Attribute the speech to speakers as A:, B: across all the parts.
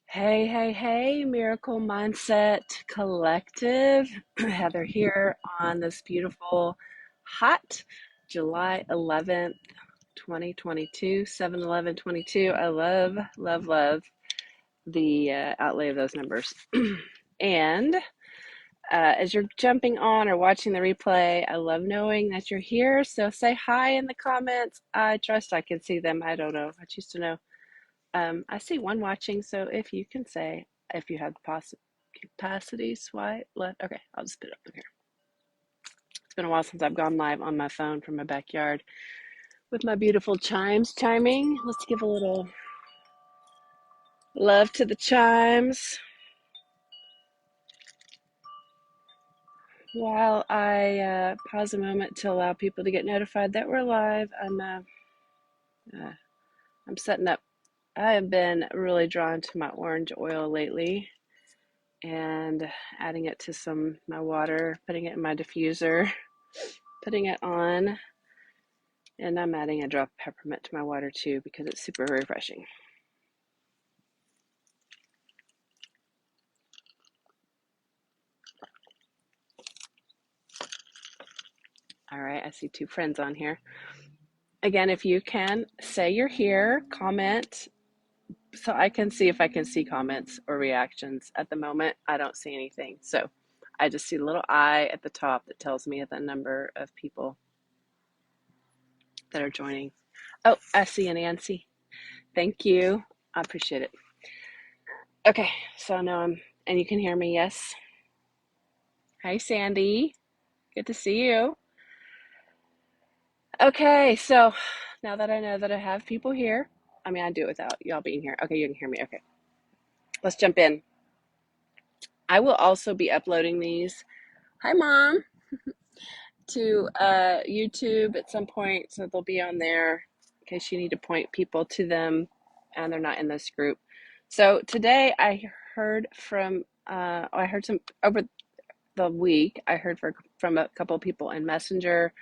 A: Hey, hey, hey, Miracle Mindset Collective. Heather here on this beautiful, hot July 11th, 2022, 7/11/22. I love, love, love the outlay of those numbers. And as you're jumping on or watching the replay, I love knowing that you're here. So say hi in the comments. I trust I can see them. I don't know. I choose to know. I see one watching, so if you can say, if you have the capacity, swipe left. Okay, I'll just put it up here. It's been a while since I've gone live on my phone from my backyard with my beautiful chimes chiming. Let's give a little love to the chimes while I pause a moment to allow people to get notified that we're live. I'm setting up. I have been really drawn to my orange oil lately and adding it to my water, putting it in my diffuser, putting it on, and I'm adding a drop of peppermint to my water too because it's super refreshing. All right, I see two friends on here. Again, if you can say you're here, comment so I can see if I can see comments or reactions. At the moment, I don't see anything. So I just see a little eye at the top that tells me the number of people that are joining. Oh, I see a Nancy. Thank you. I appreciate it. Okay, so now and you can hear me, yes? Hi, Sandy. Good to see you. Okay, so now that I know that I have people here, I mean, I do it without y'all being here. Okay, you can hear me. Okay, let's jump in. I will also be uploading these. Hi, Mom. To YouTube at some point, so they'll be on there in case you need to point people to them and they're not in this group. So today I heard I heard some over the week. I heard from a couple of people in Messenger.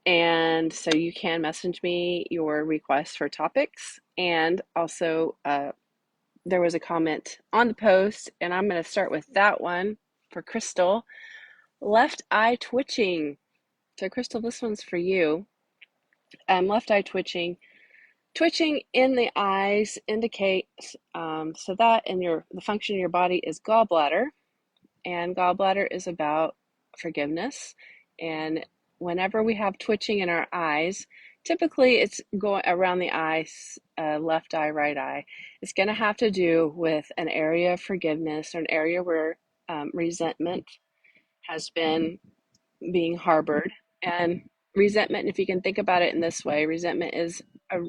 A: And so you can message me your requests for topics. And also, there was a comment on the post, and I'm going to start with that one for Crystal. Left eye twitching. So, Crystal, this one's for you. Left eye twitching. Twitching in the eyes indicates so that the function of your body is gallbladder, and gallbladder is about forgiveness. And whenever we have twitching in our eyes, typically it's going around the eyes, left eye, right eye. It's going to have to do with an area of forgiveness or an area where resentment has been being harbored. And resentment, if you can think about it in this way, resentment is a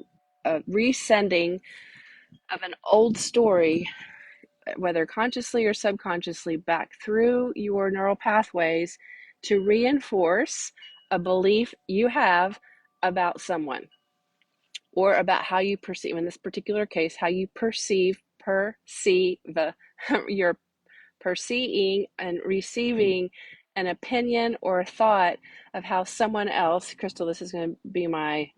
A: resending of an old story, whether consciously or subconsciously, back through your neural pathways to reinforce a belief you have about someone or about how you perceive, in this particular case, how you perceive, you're perceiving and receiving an opinion or a thought of how someone else, Crystal, this is going to be my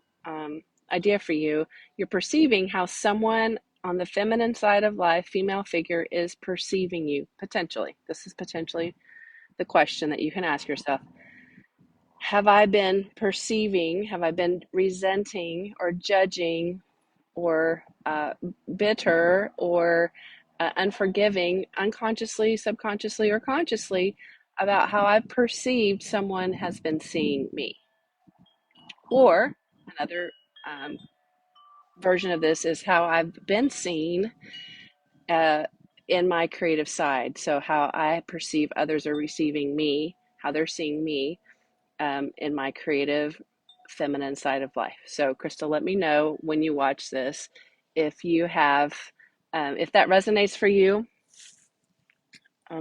A: idea for you. You're perceiving how someone on the feminine side of life, female figure, is perceiving you, potentially. This is potentially the question that you can ask yourself. Have I been resenting or judging or bitter or unforgiving, unconsciously, subconsciously, or consciously, about how I've perceived someone has been seeing me? Or another version of this is how I've been seen uh, in my creative side. So, how I perceive others are receiving me, how they're seeing me in my creative feminine side of life. So, Crystal, let me know when you watch this if you have, if that resonates for you.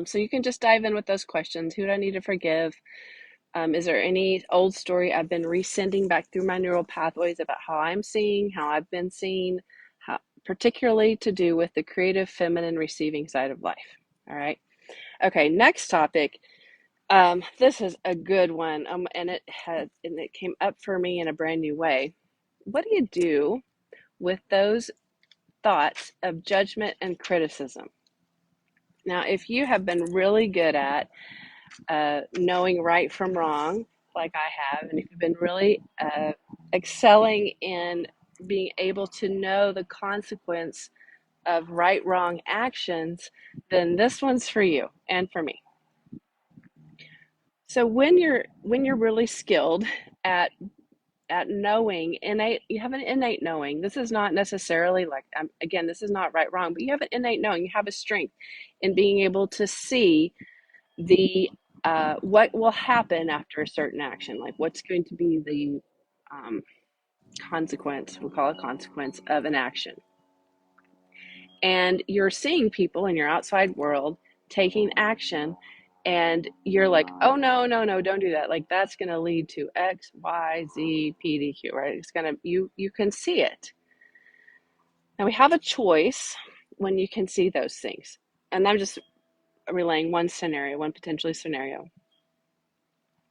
A: So, you can just dive in with those questions. Who do I need to forgive? Is there any old story I've been resending back through my neural pathways about how I'm seeing, how I've been seen, particularly to do with the creative feminine receiving side of life? All right. Okay, next topic. This is a good one, and it came up for me in a brand new way. What do you do with those thoughts of judgment and criticism. Now, if you have been really good at knowing right from wrong, like I have, and if you've been really excelling in being able to know the consequence of right wrong actions, then this one's for you and for me. So when you're really skilled at knowing, innate, you have an innate knowing. This is not necessarily like, again, this is not right wrong, but you have an innate knowing. You have a strength in being able to see the what will happen after a certain action, like what's going to be the consequence, we'll call it consequence of an action. And you're seeing people in your outside world taking action, and you're like, oh no, no, no, don't do that, like that's going to lead to X, Y, Z, P, D, Q, right? It's going to, you can see it. Now we have a choice when you can see those things, and I'm just relaying one scenario, one potentially scenario.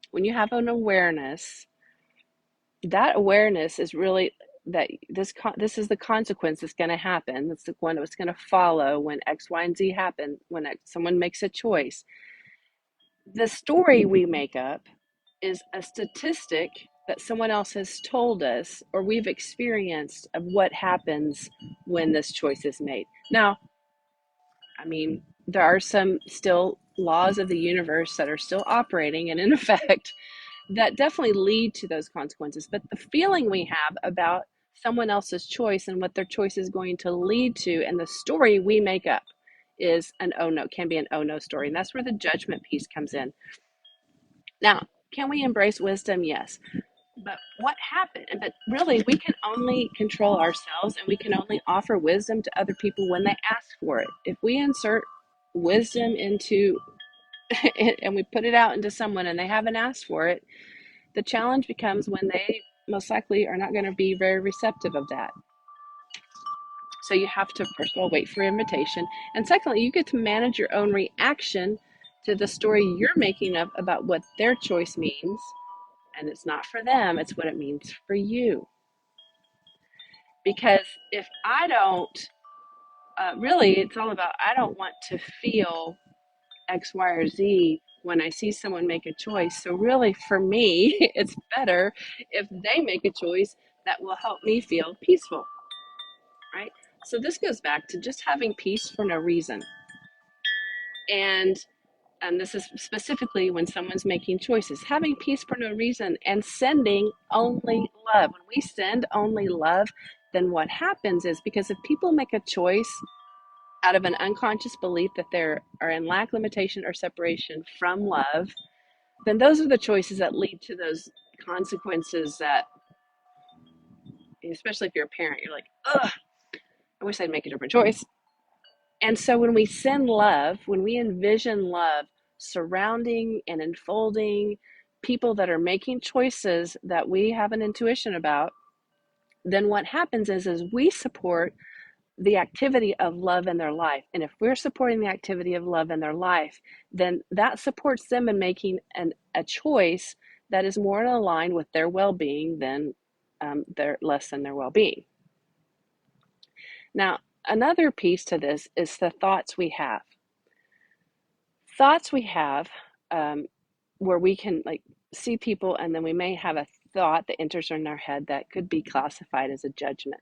A: When you have an awareness, that awareness is really that this is the consequence that's going to happen. That's the one that's going to follow when X, Y, and Z happen. When someone makes a choice, the story we make up is a statistic that someone else has told us or we've experienced of what happens when this choice is made. Now, I mean, there are some still laws of the universe that are still operating and in effect that definitely lead to those consequences. But the feeling we have about someone else's choice and what their choice is going to lead to, and the story we make up, is an oh no, can be an oh no story. And that's where the judgment piece comes in. Now, can we embrace wisdom? Yes. But what happened? But really, we can only control ourselves, and we can only offer wisdom to other people when they ask for it. If we insert wisdom into it and we put it out into someone and they haven't asked for it, the challenge becomes when they most likely are not going to be very receptive of that. So you have to, first of all, wait for your invitation. And secondly, you get to manage your own reaction to the story you're making up about what their choice means. And it's not for them, it's what it means for you. Because if I don't, really, it's all about, I don't want to feel X, Y, or Z when I see someone make a choice. So really, for me, it's better if they make a choice that will help me feel peaceful, right? So this goes back to just having peace for no reason. And this is specifically when someone's making choices, having peace for no reason and sending only love. When we send only love, then what happens is, because if people make a choice out of an unconscious belief that they are in lack, limitation, or separation from love, then those are the choices that lead to those consequences that, especially if you're a parent, you're like, ugh, I wish I'd make a different choice. And so when we send love, when we envision love surrounding and enfolding people that are making choices that we have an intuition about, then what happens is we support the activity of love in their life. And if we're supporting the activity of love in their life, then that supports them in making a choice that is more in line with their well-being than their less than their well-being. Now, another piece to this is the thoughts we have. Thoughts we have, where we can like see people, and then we may have a thought that enters in our head that could be classified as a judgment.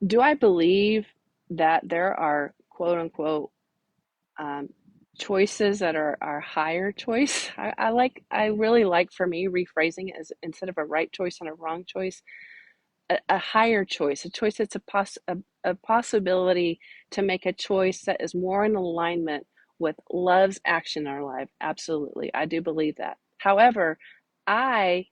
A: Do I believe that there are quote unquote choices that are higher choice? I really like, for me, rephrasing it as, instead of a right choice and a wrong choice, a higher choice, a choice that's a possibility to make a choice that is more in alignment with love's action in our life. Absolutely, I do believe that. However, I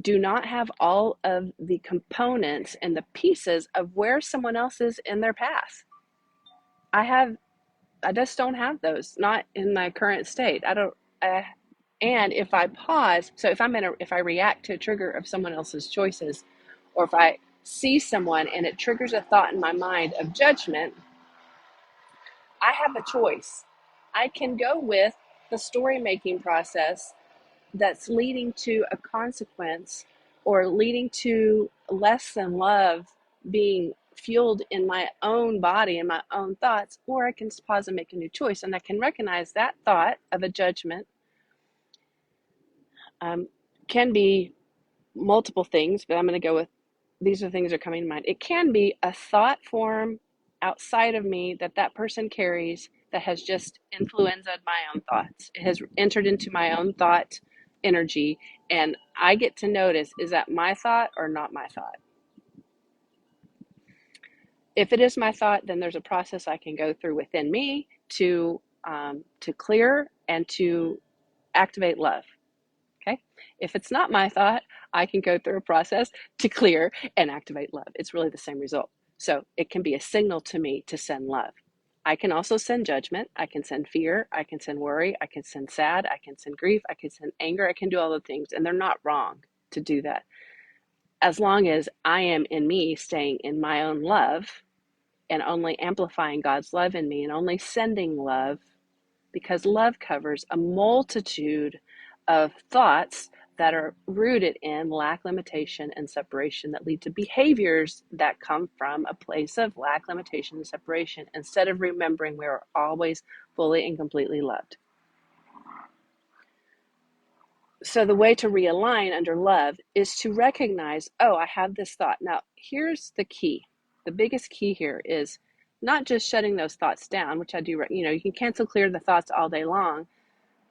A: do not have all of the components and the pieces of where someone else is in their path. I just don't have those, not in my current state. I don't, and if I pause, so if I react to a trigger of someone else's choices, or if I see someone and it triggers a thought in my mind of judgment, I have a choice. I can go with the story making process that's leading to a consequence or leading to less than love being fueled in my own body and my own thoughts, or I can pause and make a new choice. And I can recognize that thought of a judgment can be multiple things, but I'm going to go with these are the things that are coming to mind. It can be a thought form outside of me that that person carries that has just influenced my own thoughts. It has entered into my own thought energy, and I get to notice, is that my thought or not my thought? If it is my thought, then there's a process I can go through within me to clear and to activate love. Okay. If it's not my thought, I can go through a process to clear and activate love. It's really the same result. So it can be a signal to me to send love. I can also send judgment. I can send fear. I can send worry. I can send sad. I can send grief. I can send anger. I can do all the things, and they're not wrong to do that. As long as I am in me staying in my own love and only amplifying God's love in me and only sending love, because love covers a multitude of thoughts that are rooted in lack, limitation, and separation that lead to behaviors that come from a place of lack, limitation, and separation, instead of remembering we are always fully and completely loved. So the way to realign under love is to recognize, oh, I have this thought. Now, here's the key. The biggest key here is not just shutting those thoughts down, which I do, you can cancel clear the thoughts all day long.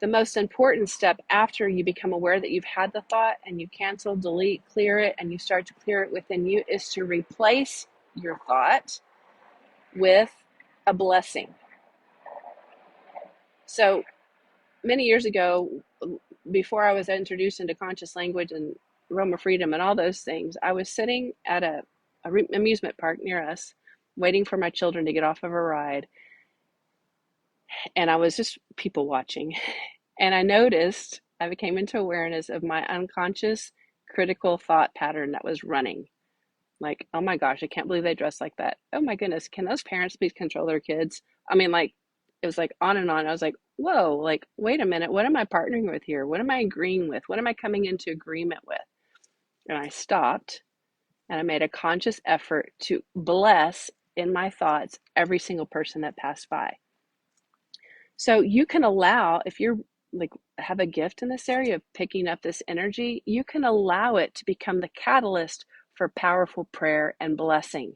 A: The most important step after you become aware that you've had the thought and you cancel, delete, clear it, and you start to clear it within you is to replace your thought with a blessing. So many years ago, before I was introduced into conscious language and Roma freedom and all those things, I was sitting at a amusement park near us, waiting for my children to get off of a ride. And I was just people watching. And I became into awareness of my unconscious critical thought pattern that was running. Like, oh my gosh, I can't believe they dress like that. Oh my goodness, can those parents please control their kids? I mean, like, it was like on and on. I was like, whoa, like, wait a minute, what am I partnering with here? What am I agreeing with? What am I coming into agreement with? And I stopped and I made a conscious effort to bless in my thoughts every single person that passed by. So you can allow, if you're like have a gift in this area of picking up this energy, you can allow it to become the catalyst for powerful prayer and blessing.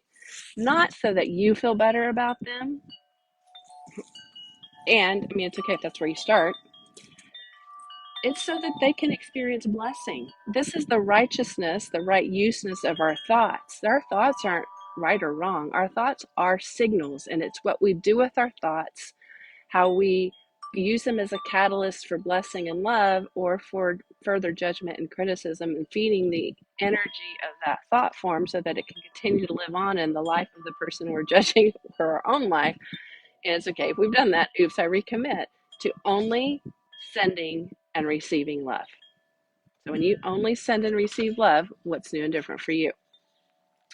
A: Not so that you feel better about them. And I mean, it's okay if that's where you start. It's so that they can experience blessing. This is the righteousness, the right-use-ness of our thoughts. Our thoughts aren't right or wrong. Our thoughts are signals, and it's what we do with our thoughts, how we use them as a catalyst for blessing and love, or for further judgment and criticism, and feeding the energy of that thought form so that it can continue to live on in the life of the person we're judging for our own life. And it's okay if we've done that. Oops, I recommit to only sending and receiving love. So when you only send and receive love, what's new and different for you?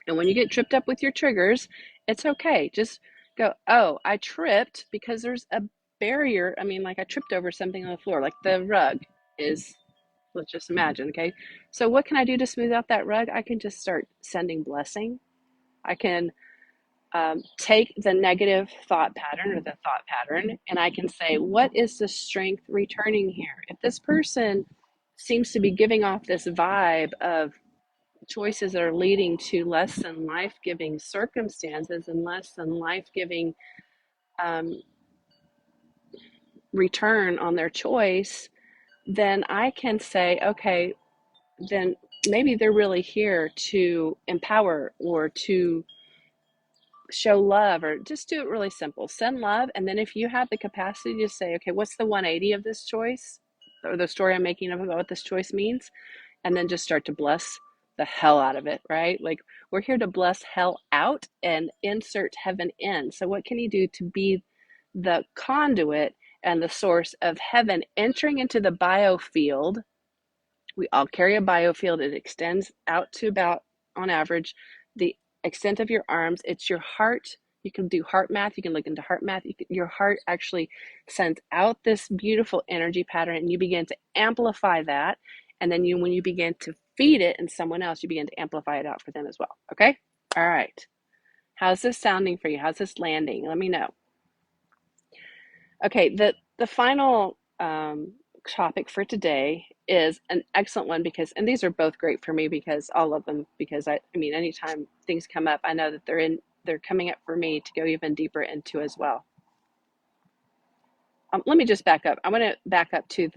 A: And when you get tripped up with your triggers, it's okay. Just go, oh, I tripped because there's a barrier. I mean, like I tripped over something on the floor, like the rug is, let's just imagine, okay? So what can I do to smooth out that rug? I can just start sending blessing. I can take the negative thought pattern or the thought pattern, and I can say, what is the strength returning here? If this person seems to be giving off this vibe of choices that are leading to less than life-giving circumstances and less than life-giving return on their choice, then I can say, okay, then maybe they're really here to empower or to show love, or just do it really simple. Send love, and then if you have the capacity to say, okay, what's the 180 of this choice, or the story I'm making up about what this choice means, and then just start to bless the hell out of it, right? Like, we're here to bless hell out and insert heaven in. So what can you do to be the conduit and the source of heaven entering into the biofield? We all carry a biofield. It extends out to about, on average, the extent of your arms. It's your heart. You can do heart math. You can look into heart math. Your heart actually sends out this beautiful energy pattern, and you begin to amplify that. And then when you begin to feed it in someone else, you begin to amplify it out for them as well. Okay? All right. How's this sounding for you? How's this landing? Let me know. Okay, the final topic for today is an excellent one because, and these are both great for me because all of them, because I mean, anytime things come up, I know that they're coming up for me to go even deeper into as well. Let me just back up. I want to back up to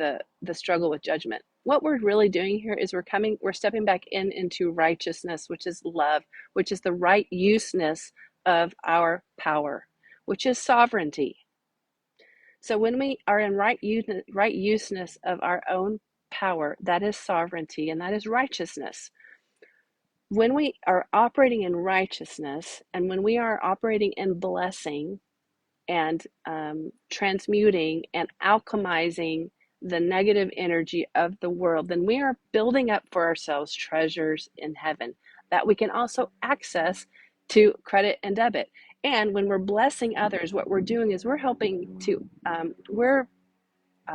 A: the struggle with judgment. What we're really doing here is we're stepping back into righteousness, which is love, which is the right-use-ness of our power, which is sovereignty. So when we are in right-use-ness of our own power, that is sovereignty and that is righteousness. When we are operating in righteousness and when we are operating in blessing, and transmuting and alchemizing the negative energy of the world, then we are building up for ourselves treasures in heaven that we can also access to credit and debit. And when we're blessing others, what we're doing is we're helping to, we're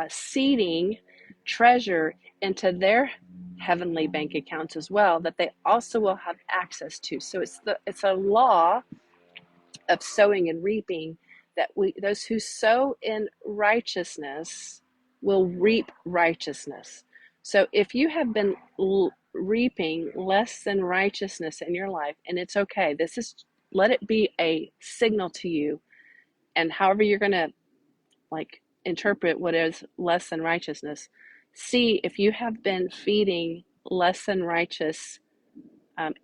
A: seeding treasure into their heavenly bank accounts as well that they also will have access to. So it's a law of sowing and reaping, that those who sow in righteousness will reap righteousness. So if you have been reaping less than righteousness in your life, and it's okay, let it be a signal to you, and however you're going to like interpret what is less than righteousness, see if you have been feeding less than righteous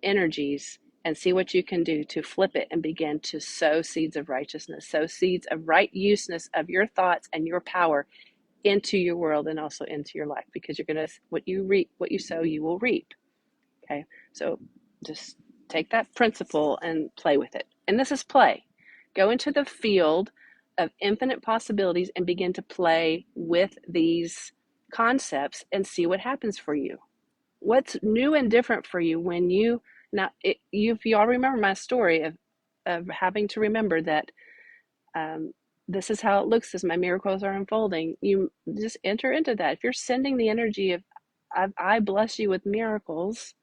A: energies, and see what you can do to flip it and begin to sow seeds of righteousness, sow seeds of right-use-ness of your thoughts and your power into your world and also into your life, because you're going to, what you reap, what you sow, you will reap. Okay, so just take that principle and play with it. And this is play. Go into the field of infinite possibilities and begin to play with these concepts and see what happens for you. What's new and different for you when you, now if you all remember my story of having to remember that this is how it looks as my miracles are unfolding, you just enter into that. If you're sending the energy of I bless you with miracles,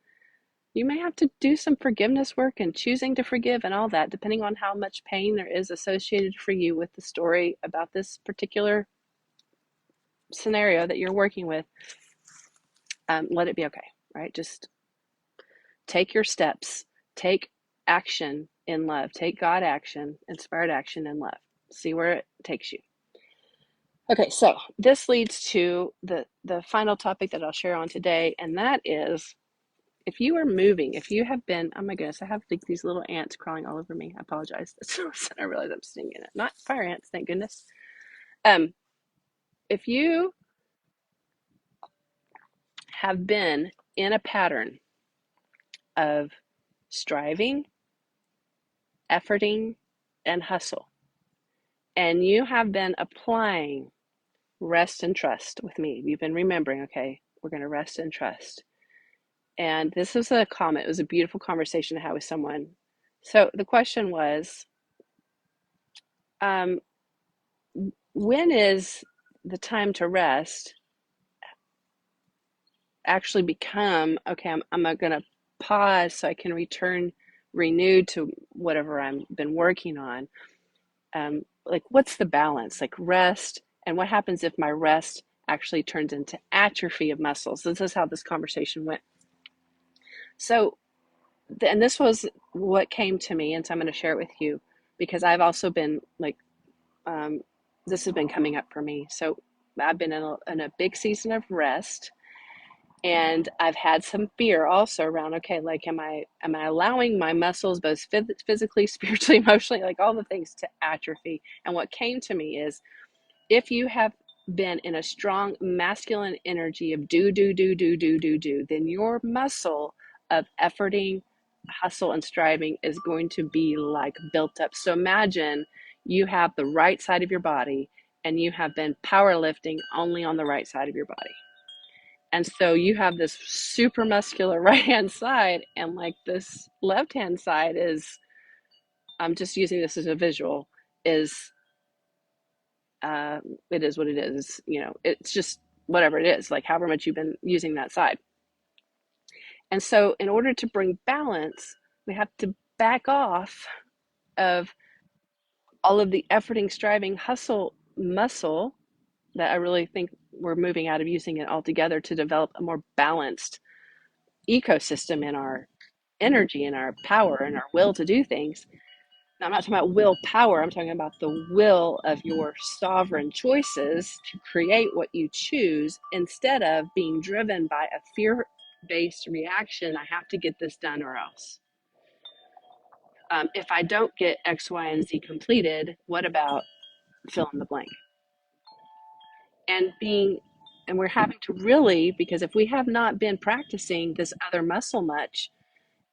A: you may have to do some forgiveness work and choosing to forgive and all that, depending on how much pain there is associated for you with the story about this particular scenario that you're working with. Let it be okay, right? Just take your steps, take action in love, take God action, inspired action in love. See where it takes you. Okay, so this leads to the final topic that I'll share on today, and that is, if you are moving, if you have been, oh my goodness, I have like these little ants crawling all over me. I apologize. I realize I'm sitting in it. Not fire ants, thank goodness. If you have been in a pattern of striving, efforting, and hustle, and you have been applying rest and trust with me, you've been remembering, okay, we're going to rest and trust. And this was a comment. It was a beautiful conversation to have with someone. So the question was, um, when is the time to rest actually become, okay, I'm going to pause so I can return renewed to whatever I've been working on. Like, what's the balance? Like rest, and what happens if my rest actually turns into atrophy of muscles? This is how this conversation went. So, and this was what came to me, and so I'm going to share it with you because I've also been like, this has been coming up for me. So I've been in a big season of rest, and I've had some fear also around, okay, like, am I allowing my muscles, both physically, spiritually, emotionally, like all the things, to atrophy? And what came to me is, if you have been in a strong masculine energy of do, then your muscle of efforting, hustle, and striving is going to be like built up. So imagine you have the right side of your body and you have been powerlifting only on the right side of your body. And so you have this super muscular right hand side, and like this left hand side is, I'm just using this as a visual, is it is what it is, you know, it's just whatever it is, like however much you've been using that side. And so in order to bring balance, we have to back off of all of the efforting, striving, hustle muscle that I really think we're moving out of using it altogether to develop a more balanced ecosystem in our energy and our power and our will to do things. Now, I'm not talking about willpower, I'm talking about the will of your sovereign choices to create what you choose instead of being driven by a fear based reaction. I have to get this done or else. If I don't get X, Y, and Z completed, what about fill in the blank? And being, and we're having to really, because if we have not been practicing this other muscle much,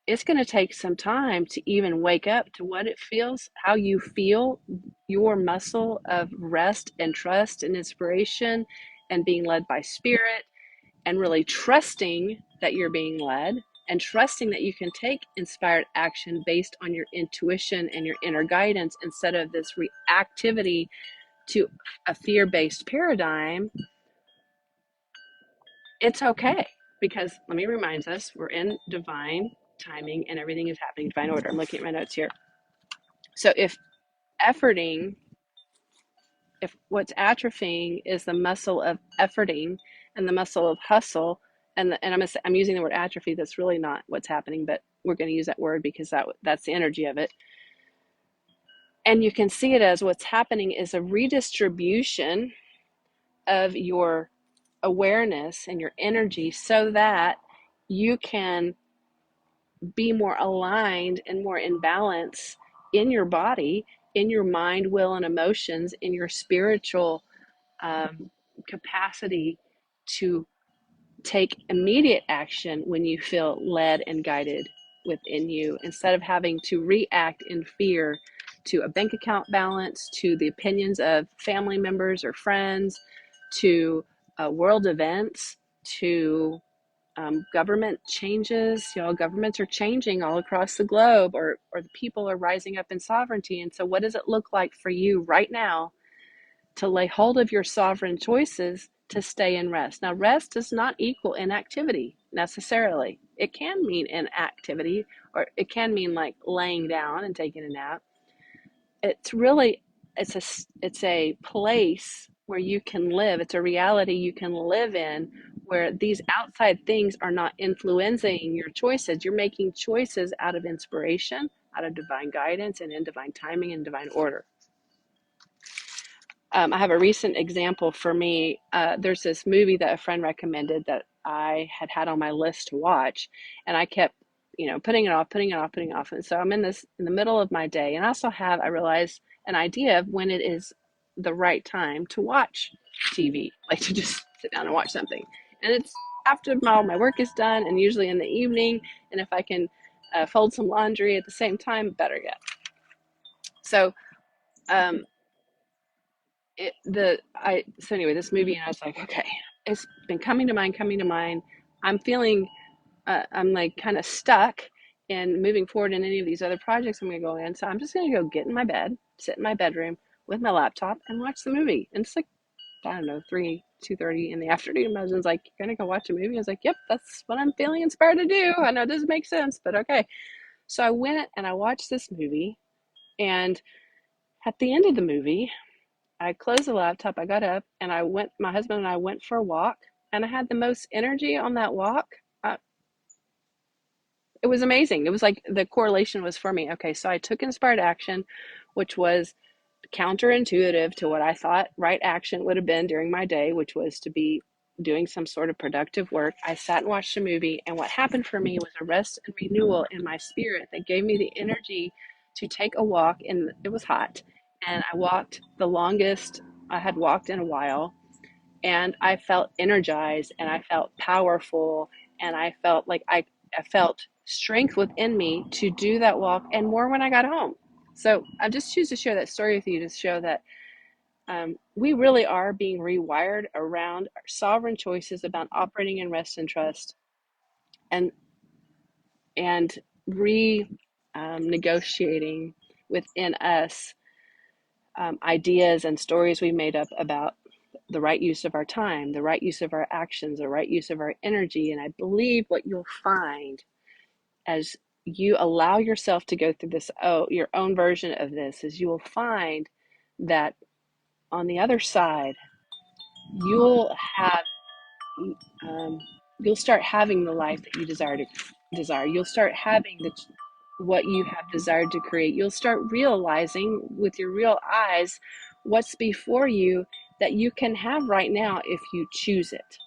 A: it's going to take some time to even wake up to what it feels, how you feel, your muscle of rest and trust and inspiration and being led by spirit, and really trusting that you're being led and trusting that you can take inspired action based on your intuition and your inner guidance instead of this reactivity to a fear-based paradigm. It's okay, because let me remind us, we're in divine timing and everything is happening in divine order. I'm looking at my notes here. So if efforting, if what's atrophying is the muscle of efforting and the muscle of hustle, and I'm using the word atrophy, that's really not what's happening, but we're going to use that word because that's the energy of it. And you can see it as what's happening is a redistribution of your awareness and your energy so that you can be more aligned and more in balance in your body, in your mind, will, and emotions, in your spiritual capacity to take immediate action when you feel led and guided within you, instead of having to react in fear to a bank account balance, to the opinions of family members or friends, to world events, to government changes. Governments are changing all across the globe, or the people are rising up in sovereignty. And so what does it look like for you right now to lay hold of your sovereign choices to stay in rest? Now, rest does not equal inactivity necessarily. It can mean inactivity, or it can mean like laying down and taking a nap. It's really, it's a place where you can live. It's a reality you can live in, where these outside things are not influencing your choices. You're making choices out of inspiration, out of divine guidance, and in divine timing and divine order. I have a recent example for me. There's this movie that a friend recommended that I had on my list to watch, and I kept, putting it off, putting it off, putting it off. And so I'm in the middle of my day, and I also have, I realize, an idea of when it is the right time to watch TV, like to just sit down and watch something. And it's after all my work is done, and usually in the evening. And if I can fold some laundry at the same time, better yet. So, um, so anyway, this movie, and I was like, okay, it's been coming to mind, coming to mind. I'm feeling, I'm like kind of stuck in moving forward in any of these other projects I'm going to go in. So I'm just going to go get in my bed, sit in my bedroom with my laptop and watch the movie. And it's like, I don't know, 2:30 in the afternoon. My husband's like, you're going to go watch a movie? I was like, yep, that's what I'm feeling inspired to do. I know it doesn't make sense, but okay. So I went and I watched this movie, and at the end of the movie, I closed the laptop, I got up, and my husband and I went for a walk, and I had the most energy on that walk. Uh, it was amazing. It was like the correlation was for me. Okay, so I took inspired action, which was counterintuitive to what I thought right action would have been during my day, which was to be doing some sort of productive work. I sat and watched a movie, and what happened for me was a rest and renewal in my spirit that gave me the energy to take a walk. And it was hot, and I walked the longest I had walked in a while, and I felt energized, and I felt powerful, and I felt like I felt strength within me to do that walk, and more when I got home. So I just choose to share that story with you to show that we really are being rewired around our sovereign choices about operating in rest and trust, and and re negotiating within us ideas and stories we made up about the right use of our time, the right use of our actions, the right use of our energy. And I believe what you'll find as you allow yourself to go through this, your own version of this, is you will find that on the other side, you'll have, um, you'll start having the life that you desire. You'll start having what you have desired to create. You'll start realizing with your real eyes what's before you that you can have right now if you choose it.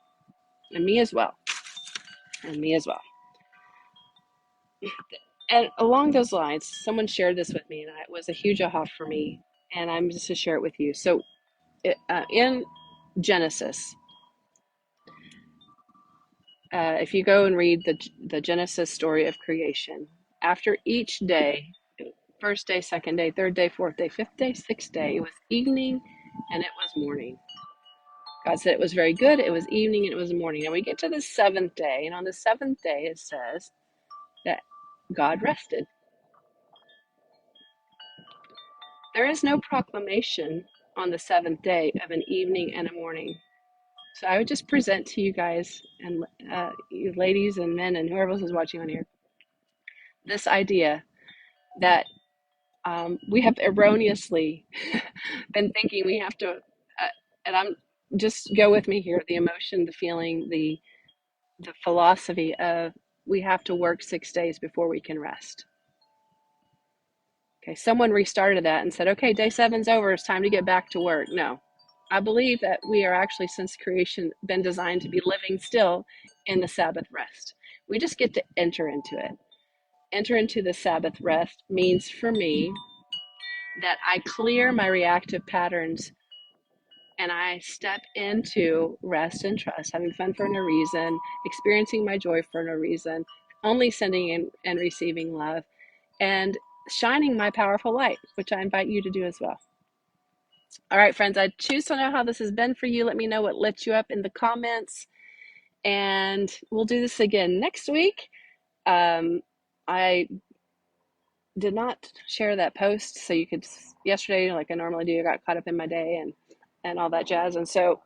A: And me as well. And me as well. And along those lines, someone shared this with me, and it was a huge aha for me. And I'm just to share it with you. So, in Genesis, if you go and read the Genesis story of creation, after each day, first day, second day, third day, fourth day, fifth day, sixth day, it was evening and it was morning. God said it was very good. It was evening and it was morning. And we get to the seventh day, and on the seventh day it says that God rested. There is no proclamation on the seventh day of an evening and a morning. So I would just present to you guys, and you ladies and men and whoever else is watching on here, this idea that we have erroneously been thinking we have to, and I'm just go with me here, the emotion, the feeling, the philosophy of we have to work 6 days before we can rest. Okay, someone restarted that and said, okay, day seven's over, it's time to get back to work. No, I believe that we are actually, since creation, been designed to be living still in the Sabbath rest. We just get to enter into it. Enter into the Sabbath rest means for me that I clear my reactive patterns and I step into rest and trust, having fun for no reason, experiencing my joy for no reason, only sending in and receiving love, and shining my powerful light, which I invite you to do as well. All right, friends, I choose to know how this has been for you. Let me know what lit you up in the comments, and we'll do this again next week. I did not share that post, so you could, yesterday, like I normally do, I got caught up in my day and all that jazz, and so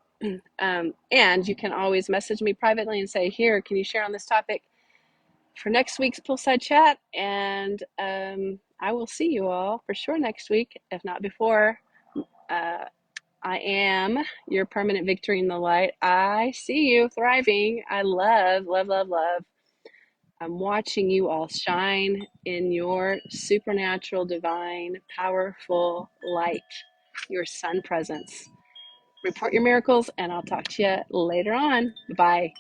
A: and you can always message me privately and say, here, can you share on this topic for next week's poolside chat? And I will see you all for sure next week, if not before. I am your permanent victory in the light. I see you thriving. I love, love, love, love. I'm watching you all shine in your supernatural, divine, powerful light, your sun presence. Report your miracles, and I'll talk to you later on. Bye.